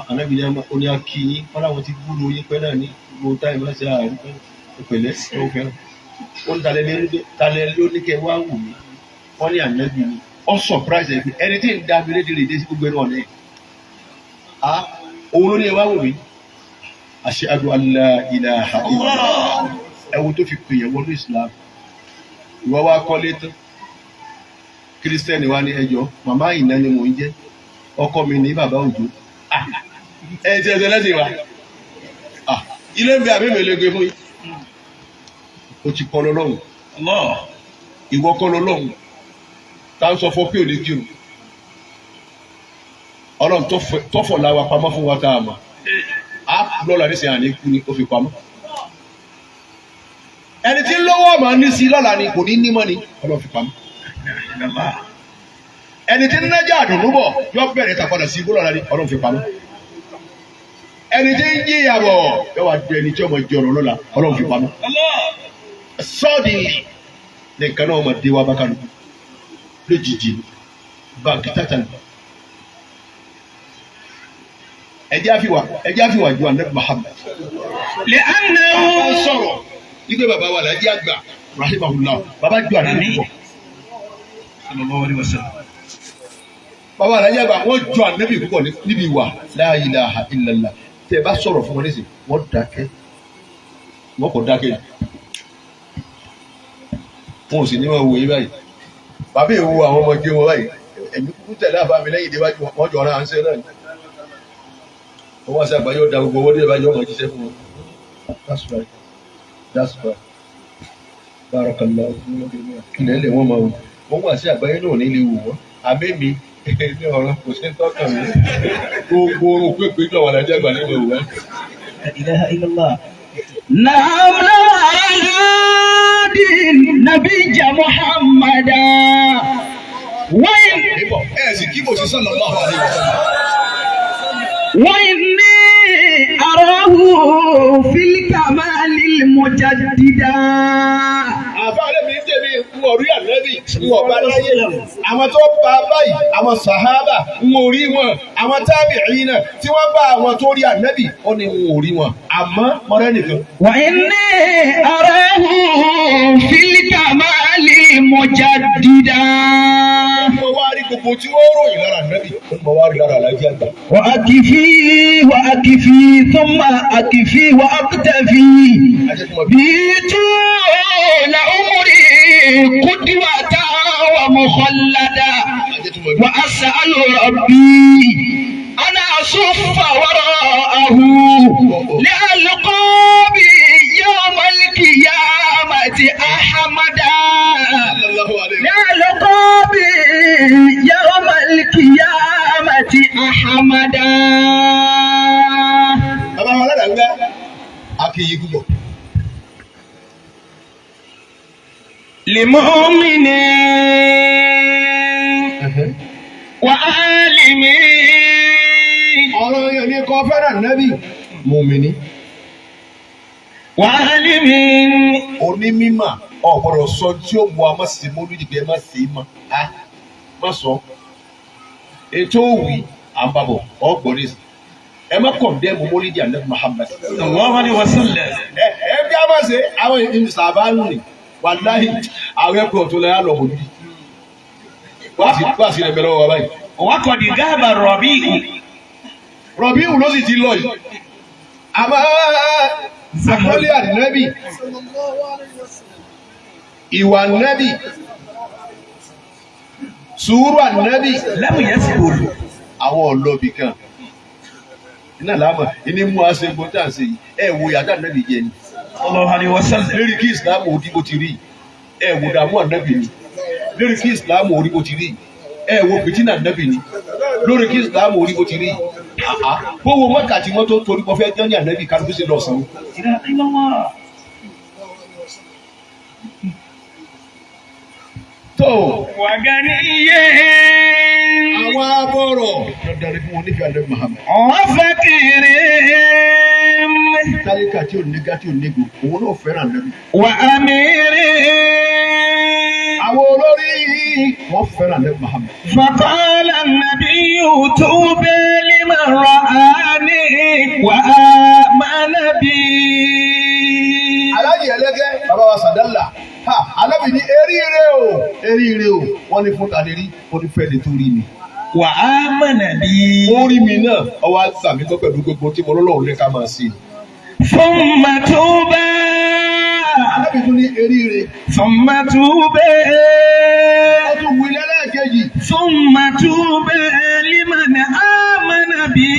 Ànábì ní oní akí yín wọ́n láwọn ti gbúrò yín pẹ́ náà ní gbogbo táyì máa ṣe àárín ìpẹ̀lẹ́ ẹ̀wọ̀n fẹ́ràn wọ́n talẹ̀ lóníkẹ́ wá wù mí wọ́n ní Ànábì ni ọ surprise ẹ̀ pé ẹni tí ń da mi lédè lédè sí gbogbo ẹnu ọ̀nà ẹ̀ òun ló ní ẹ wá wù mí ashhadu an la ilaha illallah ẹ̀wọ̀n tó fi pè yẹn wọnú Islam ìwọ wá kọ́lé tán kírísítẹ́nì wa ní ẹjọ́ màmá ìná ni mò ń jẹ́ ọkọ mi ní bàbá òjò ẹ ti ẹsẹ̀ lẹ́sìn wa ilé ń bẹ àbí mi lè gbé fún yín o ti kọ́ lọ́lọ́run ìwọ kọ́ lọ́lọ́run tá ń sọ fún pé ò ní kírun ọlọ́run tọ́fọ̀ la wa pamọ́ fún wa tá a mọ̀ á lọ́la ní sẹ́yìn àní kú ni ó fi pamọ́ ẹni tí ń lówó ọmọ ní sí lọ́la ni kò ní ní mọ́ ni Ọlọ́run fi pamọ́. ẹni tí ń nájà àdùnnú bọ̀ yọ bẹ̀rẹ̀ tàpadà sí ibùdó lọ́la ni Ọlọ́run fi pamọ́. ẹni tí ń jí ìyàbọ̀ yọ wà dé ẹni tí ọmọ jọrọ lọ́la Ọlọ́run fi pamọ́. sọ́ọ̀dì nìkan náà ọmọ dé wa bákàlù lójijì báńkì tátàlù. ẹjẹ́ àfiwà ju Ànábì Muhammad. lè àná sọ̀rọ̀ igbe bàbá wa làjí àgbà rahimahullah bàbá ju Ànábì pọ̀. sallallahu alaihi wasallam. bàbá làjí àgbà wọ́n ju Ànábì púpọ̀ níbi ìwà la ilaha illallah. tẹ́ ẹ bá sọ̀rọ̀ fún wọn nísìnyí wọ́n dákẹ́ wọ́n kò dákẹ́ wọn ò sì ní wọn wò yín báyìí bàbá ìwo àwọn ọmọdé wọn báyìí ẹ̀mí kúkú tẹ̀lé àbámi lẹ́yìn ìdíwájú wọn jọ ọ̀rọ̀ à ń ṣe náà ni wọ́n wá sí àgbáyé ọ̀dà gbogbo owó dé ìbájú ọmọ jíṣẹ́ fún wọn. that's right barakallah kílẹ̀ lè wọ́n máa wò wọ́n wá sí àgbáyé náà nílé wò wọ́n àmẹ́mi ní ọ̀rọ̀ kò sí tọ́kàn mi gbogbo orun pépé jọ wà lájẹ́ àgbà nínú ìwé. la ilaha illallah. نعم الهادي النبي محمدا وإن sallallahu alaihi wasallam. وإني أراه في الكمال المجددا. àbálẹ̀ mi tẹ̀lé ń orí Ànábì ń ọba láyé àwọn tó bá báyìí àwọn sàhábà ń orí wọn àwọn tábìínà tí wọ́n bá àwọn tó rí Ànábì ó ní ń orí wọn àmọ́ mọ́rẹ́ nìkan. وإني أراه في الكمال المجددا. mo wá rí gbogbo tí wọ́n ròyìn lára Ànábì mo wá rí lára Àlájì àgbà. وأكفي ثم أكفي وأكتفي بطول عمري قدوة ومخلدا وأسأل ربي أن أصف وراءه لألقاب يوم القيامة أحمدا لألقاب يوم القيامة أحمدا. bàbá wa lára gbẹ akéyí púpọ̀. لمؤمن وعالم. ọ̀rọ̀ yẹn ní kọ́ fẹ́ràn Ànábì mùmínì. وعالم. onímímà ọ̀pọ̀lọpọ̀ sọ tí ó mú a má sì mú lójijì ẹ má sì í mọ́ a má sọ. ètò òwì à ń bàbọ̀ ọ̀gbọ̀n ní ẹ má kọ̀ndẹ́mù mọ́lídìí Ànábì Muhammad. sallallahu alaihi wasallam. ẹ bí a bá ṣe àwọn ìsàbánu ni wàláhì àwọn ẹ̀kọ́ tó lẹ́yà lọ́mọ bí wá sí ẹgbẹ́ lọ́wọ́ wa báyìí. وقد ذهب الربيع. Rọ̀bíù ló sì ti lọ yìí àmọ́ àkọlé Ànábì ìwà Ànábì sùúrù Ànábì لم يسكت. àwọn ọlọ́bì kan iná làámà ìní mú àṣẹ gbọ́ntà ṣe yìí ẹ wo yàtọ̀ Ànábì jẹ ni. sallallahu alaihi wasallam. lérí kí ìsìlámù orí bó ti rí ẹ wo dààmú Ànábì ni lérí kí ìsìlámù orí bó ti rí ẹ wo fìtínà Ànábì ni lórí kí ìsìlámù orí bó ti rí gbówó wákàtí wọn tó torí wọn fẹ́ jẹ́ ní Ànábì kálukú sí lọ́sàn-án. tó وغنيا àwọn abọ́rọ̀ dandan fún wọn nífẹ̀ẹ́ Ànábì Muhammad. وفقير tálíkà tí ò ní gá tí ò ní gbò òun náà fẹ́ràn Ànábì. وأمير. àwọn olórí wọn fẹ́ràn Ànábì Muhammad. فقال النبي طوبى لمن رآني وآمن بي. aláyè ẹlẹ́gẹ́ bàbá wa Sàdálà Ànábì ní eríire o wọ́n ní fún tani rí wọ́n ní fẹ́ẹ́ lè tó rí mi. وآمن بي. ó rí mi náà ọwọ́ àgbà mi gbọ́ pẹ̀lú gbogbo tí mo lọ́lọ́run ní ká máa ṣe. ثم طوبى. Ànábì tún ní eríire. ثم طوبى. ó tún wí lẹ́lẹ́kejì. ثم طوبى لمن آمن بي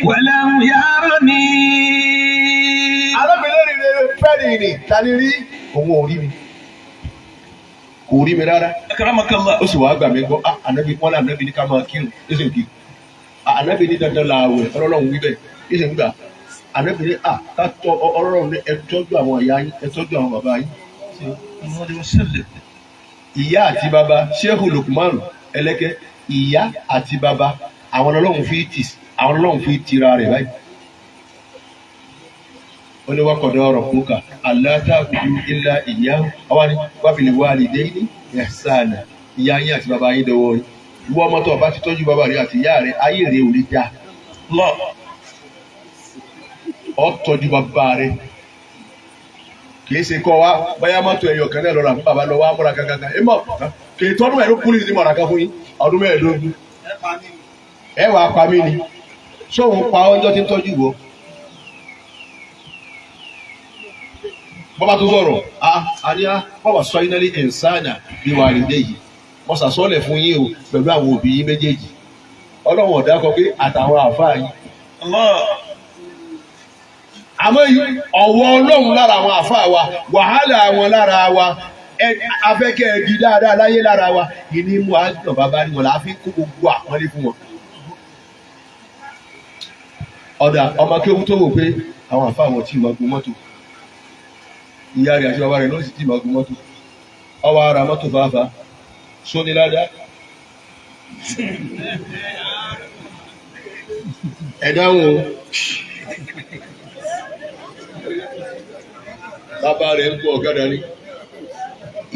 ولم يرني. Ànábì eríire fẹ́ẹ́ ní tani rí òun ò rí mi kò rí mi rárá. أكرمك الله. ó sì wàá gbà mí gbọ́ Ànábì wọn lé Ànábì ní ká máa kírun ó sì ń kí Ànábì ní dandan la àwẹ̀ ọlọ́run wí bẹ́ẹ̀ ó sì ń gbà àdébìnrin ká tọ́ ọlọ́run ní ẹ tọ́jú àwọn ìyá yín ẹ tọ́jú àwọn bàbá yín. Ìyá àti bàbá Sheikh Lukman Ẹlẹ́kẹ́, ìyá àti bàbá àwọn ọlọ́run fi tira rẹ̀ báyìí. Ó ní waqada rabbuka allā ta'budu illā iyyāhu wa bil wālidayni ihsānā. Ìyá yín àti bàbá yín dọwọ́ yín. Ìwọ ọmọ tó bá ti tọ́jú bàbá rẹ̀ àti ìyá rẹ̀ ayé rẹ̀ ò lè dá. Ọ tọ́jú bàbá rẹ̀ kìí ṣe kọ́ wa báyà mọ́tò ẹ̀yọ̀ kan náà lọ́ra fún bàbá lọ wá múra kankan ẹ mọ̀ kìí tọ́dún ẹ̀rọ kúlì ní mọ̀ràn kan fún yín ọdún mẹ́ẹ̀ẹ́dógún ẹ wàá pa mí ni sóhun pa ọjọ́ tí ń tọ́jú wọ. Bọ́bá tó sọ̀rọ̀ àníyá bọ́bá sọ iná ní ẹ̀ǹsánà bí wàá rí déyìí wọ́n sàsọ́lẹ̀ fún yín o pẹ̀lú àwọn òbí yín méjèèjì. Ọlọ́run ọ̀dà kọ pé àtàwọn àfáà yín. Àmọ́ ọ̀wọ́ Ọlọ́run lára àwọn àfáà wa wàhálà àwọn lára wa afẹ́kẹ́ ẹbí dáadáa láyé lára wa ìní mú àjọ bàbá ni wọn là á fi kó gbogbo àpọ́nlé fún wọn. Ọ̀dà ọmọ kéwú tó wò pé àwọn àfáà wọn tí ì gun mọ́tò ìyá rẹ̀ àti bàbá rẹ̀ ló sì tí ì gun mọ́tò ọwọ́ ara mọ́tò fàáfàá sóní ládàá. Ẹ dáhùn o. Bàbá rẹ̀ ń kó ọ̀kadà ní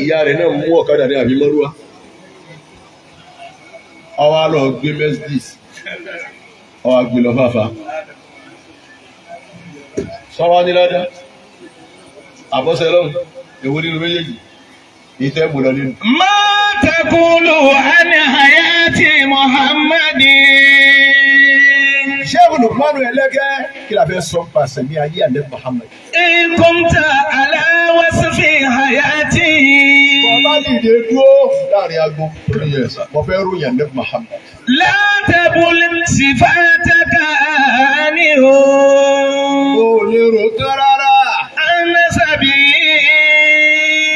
ìyá rẹ̀ náà mú ọ̀kadà ní àbí mọ́rúwá ọwọ́ á lọ gbé Mercedes ọwọ́ á gbé lọ fàáfàá sọ́wọ́ ní ládá àbọ́sẹ̀ lọ́hùn èwo nínú méjèèjì ní tẹ́ mú lọ nínú. Ma taqulu an hayati Muhammadin. Sheikh Lukman Ẹlẹ́kẹ́ kí la fẹ́ sọ pàṣẹ ní ayé àlẹ́ Muhammad. In kunta ala wasfi hayati. Bàbá dìde dúró láàrin aago lórí ẹ̀sà wọ́n fẹ́ ròyìn àlẹ́ Muhammad. La tabul sifataka anhu. Ó lè rò tán rárá. Anasabi.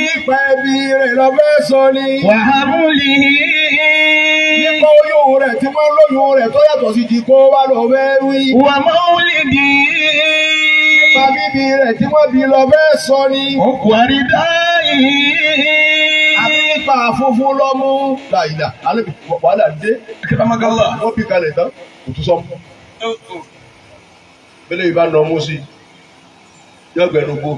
Nípa ẹbí rẹ̀ lọ fẹ́ sọ ni. Wàhábùlì. Nípa oyún rẹ̀ tí wọ́n lóyún rẹ̀ tó yàtọ̀ sí ti kó wá lọ fẹ́ wí. Wà mọ́wùlìdì. Nípa bíbí rẹ̀ tí wọ́n bí lọ fẹ́ sọ ni. Òkú àrídá yìí. Àbí nípa funfun lọ́mú. Láyìnà, alẹ́ wàhálà dé. Wọ́n bí kalẹ̀ tán, kò tún sọ́mù. Bẹ́lẹ̀ ìbá nà ọmú sí, yọ̀gbẹ̀nu gbó.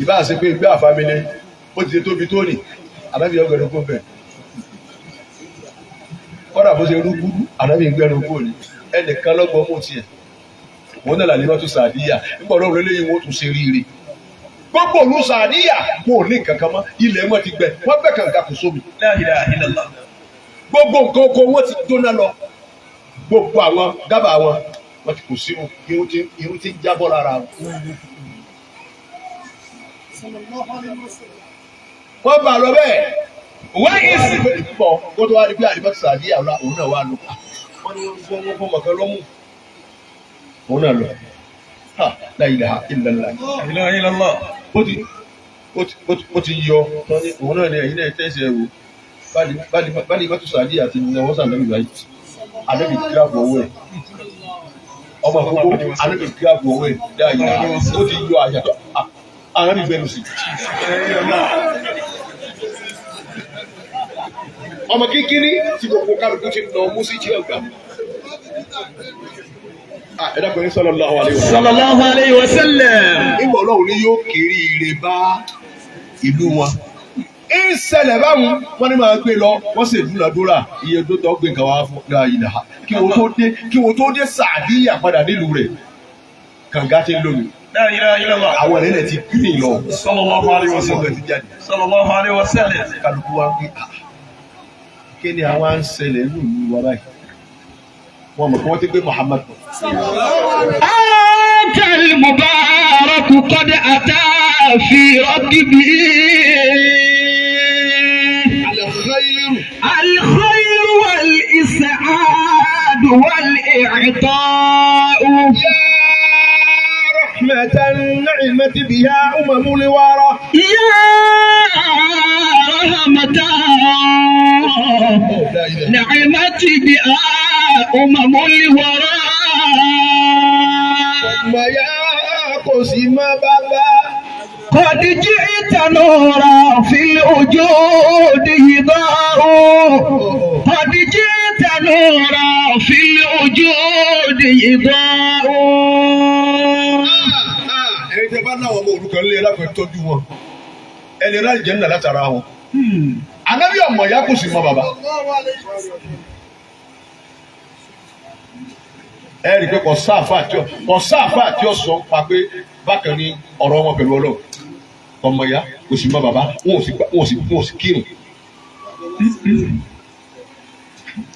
Ìbá àṣẹ pé ìgbé àfàmìlẹ̀ ó ti ṣe tóbi tó nì ànábì ọgbẹ̀rún kó bẹ̀. Kọ́dà bó ṣe rúgbú ànábì ìgbẹ̀rún kó ní ẹnìkan lọ́gbọ̀n mú tiẹ̀ wọ́n náà làlẹ́ mọ́tò sàdíyà nígbà ọlọ́run eléyìí wọ́n tún ṣe ríire. Gbogbo òlu sàdíyà kò ní kankan mọ́ ilẹ̀ wọn ti gbẹ wọ́n gbẹ kàǹkà kò sómi. La ilaha illallah. Gbogbo nǹkan oko wọn ti jóná lọ gbogbo àwọn dábàá wọn wọ́n ti kò sí irun tí ń jábọ́ lára wọn. Wọ́n bá lọ bẹ́ẹ̀. Wọ́n yìí sì. Pọ̀ kó tó wá di pé àdìbọ́tì sàdíyà òun náà wà lọ. Wọ́n ní wọ́n fọ́ mọ̀kàn lọ́mú. Òun náà lọ. La ilaha illallah. La ilaha illallah. Ó ti yọ. Òun náà ní ẹ̀yin náà tẹ̀sí ẹ̀ wò. Báyìí bá tó sàdíyà ti ní ọwọ́ sàdíyà báyìí. Àdébì kíláàbù owó ẹ̀. Ọmọ àkókò àdébì kíláàbù owó ẹ̀. Ó ti yọ àyàtọ̀. Àwọn mi gbẹnu sí. Ọmọ kíkíní tí gbogbo kálukú ti nà ọmú sí tí ọgbà. Ẹ dákun ní sallallahu alaihi wasallam. Sallallahu alaihi wasallam. Ìwọ Ọlọ́run ni yóò kiri ire bá ìlú wọn. Ìṣẹ̀lẹ̀ báwọn wọ́n ní máa gbé lọ wọ́n sì dúnadúrà iye tó tọ́ gbé nǹkan wá fún ìlà kí wọ́n tó dé Sàdíyà padà nílùú rẹ̀ kànga ti ń lómi. La ilaha illallah. Àwọn ẹ̀rẹ́ ti green lọ. Sallallahu alaihi wasallam. Sallallahu alaihi wasallam. Kálukú wa ń gbé kí ni àwọn à ń ṣẹlẹ̀ ní ìlú wa báyìí? Wọ́n mọ̀ kí wọ́n ti gbé Muhammad. Akal mubarak qad ata fi raqibi. الخير والإسعاد والإعطاء رحمة نعمت بها الورى يا رحمة نعمت بها الورى ọmọ ya kò sí mọ́ bàbá. قد جئت نورا في الوجود يضاء قد جئت نورا في الوجود يضاء. ẹni tẹ́ bá náwọn ọmọ òrukàn lé lápẹ tọ́jú wọn ẹni rà jẹ nínú látara wọn. Ànábì ọmọ ya kò sí mọ́ bàbá. ẹ rí i pé kò sáàfà tí ó sọ pa pé bákan ní ọ̀rọ̀ wọn pẹ̀lú Ọlọ́run. Ọmọ ya kò sí mọ́ bàbá wọn ò sì kírun.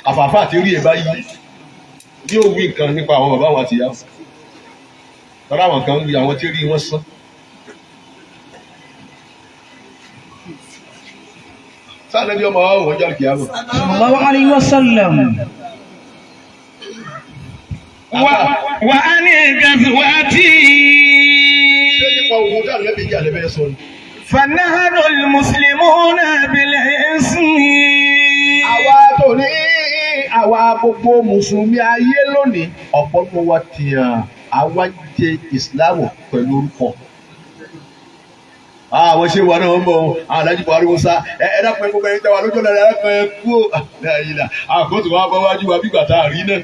Àfààfà àti rí ẹ báyìí yóò wí nǹkan nípa àwọn bàbá wọn àti ìyá wọn. Tọ́lá àwọn kan ń wí àwọn tí rí wọn sán. Sáà lẹ́bí ọmọ wa wọ́n jáde kìí àmọ́. sallallahu alayhi wa sallam. Wa ani gazwati. Ṣé nípa ogun tí àlẹ́ bí jà lẹ́bẹ̀ẹ́ sọ ni? فنهر المسلمون بالاسم. Àwa tó ní àwa gbogbo mùsùlùmí ayé lónìí ọ̀pọ̀lọpọ̀ wa tìyàn àwa jẹ ìsìláàmù pẹ̀lú orúkọ. Àwọn ṣé wa náà wọ́n bọ̀ ọ́ àwọn alájí Buhari Musa ẹ dápẹ́ gbogbo ẹni tẹ́wà lójú ọ̀nà ẹ dápẹ́ kú ó àkóso wa bá wájú wa bí gbàtà àrí náà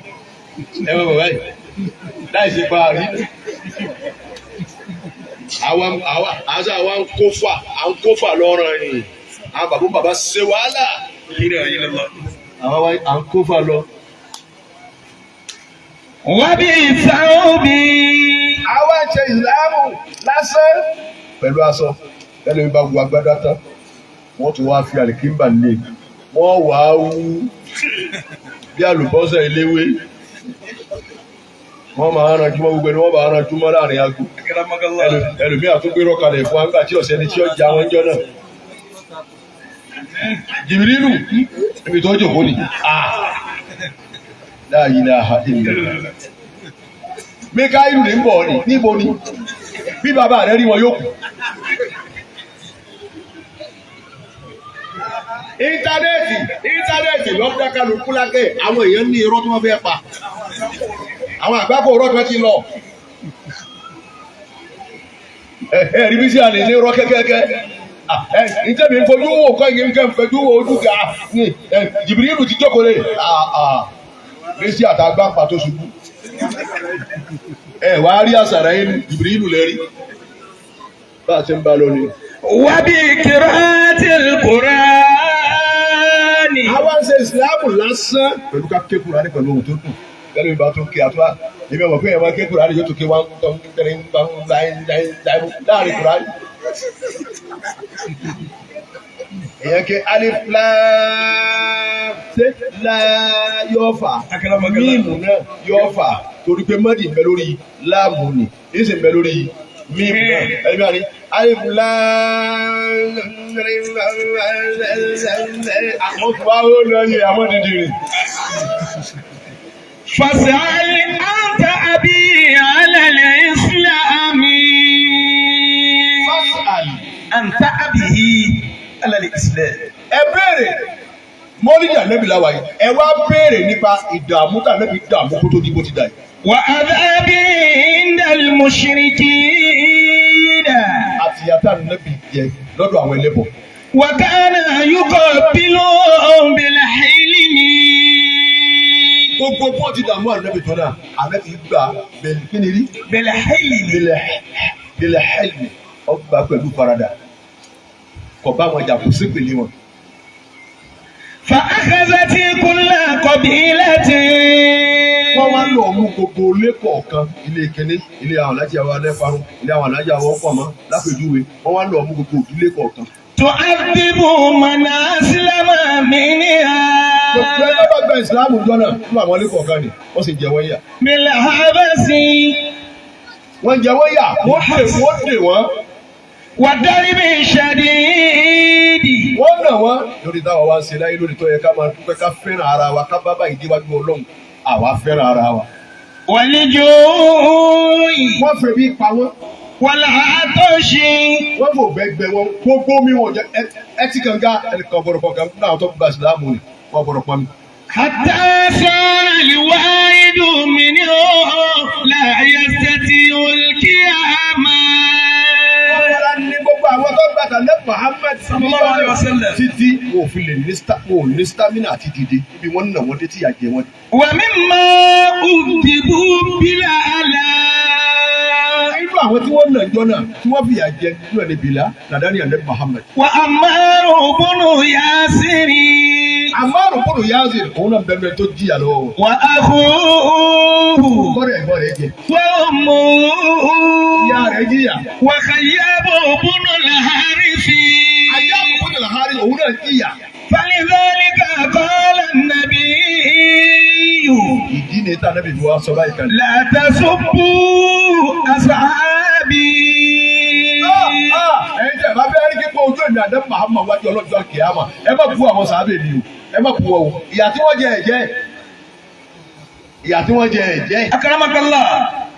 ẹ wọ́n bọ̀ báyìí láì ṣe pa àrí náà. Àwa ń kófà lọ́rọ̀ yìí àwọn bàbá ṣe wàhálà àwọn à ń kófà lọ. Wọ́n bí ìsáwọ́bí. Àwa ń ṣe ìsìláàmù lásán pẹ̀lú aṣọ tẹ́lẹ̀ bá wu agbádá tán wọ́n tún wá fi àlìkínbà lé wọ́n wà á wú bí àlùbọ́sà eléwé wọ́n máa ń ranjú mọ́ gbogbo ẹni wọ́n máa ń ranjú mọ́ láàrin aago ẹlòmíà tó gbé rọ́kàlẹ̀ fún àgbà tí ọ̀sẹ̀ ni tí ó já wọn jọ náà. Jìbìrìlù níbi tó jòkó ni la ilaha illallah. Míkáílù ní ń bọ̀ ni níbo ni bí bàbá rẹ̀ rí wọn yóò kù. Íńtánẹ́ẹ̀tì lọ́dá kálukú lákẹ́ àwọn èèyàn ní irọ́ tí wọ́n fẹ́ pa àwọn àgbákò irọ́ tí wọ́n ti lọ. Ẹ̀rí bí sí àlè ní irọ́ kẹ́kẹ́kẹ́ ìtẹ́mi ń fojú wò kọ́ ìyẹn ń fojú wò ojú ga ní Jìbìrìlù ti jókòó lé bí sí àtàgbà pàtó ṣubú. Wàá rí àṣàrà yín Jìbìrìlù lẹ́rí bá a ti ń bá lọ ni. Wàbí qira'atil Qur'ani. Àwa ń ṣe ìsìláàmù lásán pẹ̀lú ká ké Kùránì pẹ̀lú ohun tó dùn lẹ́nu ìbá tó ké àtúwá ìbí ọmọ pé ẹ̀ máa ké Kùránì yóò tó ké wọn tó ń tẹ̀lé ń bá ń láàrin Kùránì. Èèyàn ké alif lam ṣe la yóò fà míìmù náà yóò fà torí pé mọ́dì ń bẹ lórí láàmù ni èyí sì ń bẹ lórí míìmù náà ẹ̀mí àní alif lam àwọn tó wá ó lọ yẹ àwọn dídìrín. Fas'al anta abi ala al-islami. Fas'al Anta abihi ala al-islam. Ẹ béèrè mọ́lídìí ànábì láwa yìí ẹ wá béèrè nípa ìdààmú tànábì dààmú kó tó di bó ti dà yìí. Wa adhabi inda al-mushrikina. Àti ìyà tànábì jẹ lọ́dọ̀ àwọn ẹlẹ́bọ. Wa kana yuqabilu bil-hilmi. Gbogbo bó ti dààmú ànábì tó náà ànábì gbà bẹ̀rẹ̀ kí ni rí. Bil-hilmi. Bil-hilmi ọgbà pẹ̀lú farada kò bá wọn jà kó sípèlé wọn. Fa akhazati kulla qabilatin. Wọ́n wá lọ mú gbogbo ilé kọ̀ọ̀kan ilé kẹ́ni ilé àwọn alájà wa lẹ́farun ilé àwọn alájà wa ọ̀pọ̀ mọ́ lápèjúwe wọ́n wá lọ mú gbogbo ilé kọ̀ọ̀kan. Tu'adhibu man aslama minha. Gbogbo ẹgbẹ́ bá gba ìsìlámù jọ́nà fún àwọn ilé kọ̀ọ̀kan ni wọ́n sì jẹ wọ́n yà. Bil habasi. Wọ́n jẹ wọ́n yà wọ́n dè wọ́n. Wa darbi shadidi. Wọ́n nà wọ́n lórí táwọn wá ń ṣe láyé lórí tó yẹ ká máa dúpẹ́ ká fẹ́ràn ara wa ká bá báyìí déwájú Ọlọ́run àwa fẹ́ràn ara wa. Wal ju'i. Wọ́n fẹ́ bí pa wọ́n. Wal atashi. Wọ́n fò gbẹgbẹ wọn gbogbo mi wọ̀n jẹ ẹtí kànga ẹnìkan ọ̀pọ̀lọpọ̀ kan náà tó gba ìsìlámù ni wọ́n gbọ́dọ̀ pọ́n mi. Hatta sara al-wahidu minhu لا يستطيع القيامة. Ọ̀la ní gbogbo àwọn tó gbàtà ní Muhammad sallallahu alaihi wasallam. Títí wọn ò fi lè ní stamina àti dìde bí wọ́n nà wọ́n dé tí ìyà jẹ wọ́n. ومما أكذبوا بالآلاء. Nínú àwọn tí wọ́n nà jọ náà tí wọ́n fìyà jẹ nínú ẹni bìlá nàdánì àlẹ́ Muhammad. وعمار بن ياسر. Àmárù kúrò Yásir òun náà bẹ̀rẹ̀ tó jìyà lọ́wọ́. وأخوه. Ẹ̀gbọ́n rẹ̀ jẹ. وأمه. Ìyá rẹ̀ jìyà. وخياب بن الحارث. Àyà àbùkù ní làhárí òun náà jìyà. فلذلك قال النبي Ìdí ni tá a nẹ́bí fi wá sọ báyìí kan. لا تسبوا أصحابي. Ẹ̀yin tẹ̀ bá fẹ́ rí kíkọ́ ojú ẹ̀mí àdé Muhammad wájú ọlọ́jọ́ kìámà ẹ má bu àwọn sàábẹ̀ ni o ẹ má bu wọn o ìyà tí wọ́n jẹ ẹ̀jẹ̀ ìyà tí wọ́n jẹ ẹ̀jẹ̀. أكرمك الله.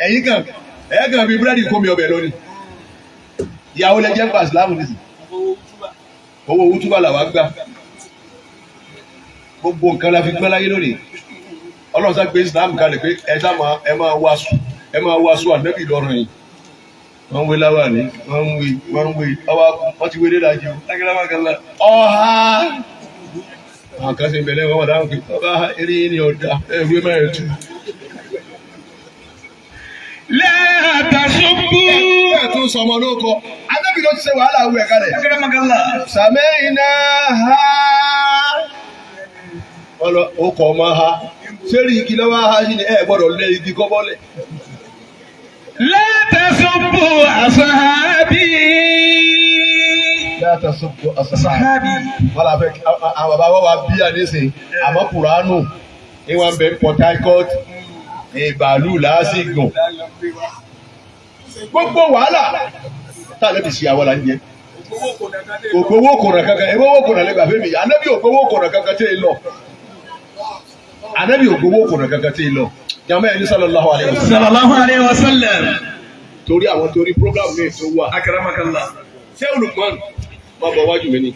Ẹ̀yin kan fi búrẹ́dì kó mi ọbẹ̀ lónìí ìyàwó lẹ jẹ́ ń pa ìsìlámù nísì owó wútúbà làwa gbà gbogbo nǹkan la fi gbọ́n láyé lónìí Ọlọ́run sá gbé ìsìlámù kalẹ̀ pé ẹ máa wá sùn ànábì lọ́rùn yìí. Wọ́n wé láwà ní wọ́n wé wọ́n ti wé dé dájú. Ọ̀há àwọn kan ṣe ń bẹ̀rẹ̀ wọ́n wà dáhùn pé ọba eré ní ọ̀dà ẹ̀wé mẹ́rin tù. لا تسبوا. Ẹ̀ tún sọmọ ló kọ. Anábì ló ti ṣe wàhálà awú ẹ̀ kalẹ̀. أكرمك الله. Sàmẹ́yìnà ha. Ó kọ̀ ọmọ ha. Sẹ́rí igi lọ́wọ́ ha sí ni ẹ gbọ́dọ̀ lé igi kọ́ bọ́lẹ̀. لا تسبوا أصحابي. Yàtọ̀ sọ́kò ọ̀sán. أصحابي. Wọ́n la fẹ́ àwọn bàbá wa bí àdéhùn àmọ́ Kùránù ní wọ́n bẹ Port Harcourt ìbàlú làásìgùn. Gbogbo wàhálà tá a lè fi ṣe àwọn là ń jẹ. Ògbówó kòrò kankan ìwọ́wọ́ kòrò lẹ́gbàá fẹ́mi ànábì ògbówó kòrò kankan tẹ́ ẹ lọ. Ànábì ògbówó kòrò kankan tẹ́ ẹ lọ. Jàmbá ẹni sallallahu alaihi wasallam. صلى الله عليه وسلم. Torí program mi tó wà. أكرمك الله. Ṣé olùkọ́ máa bọ̀ wájú mi ni?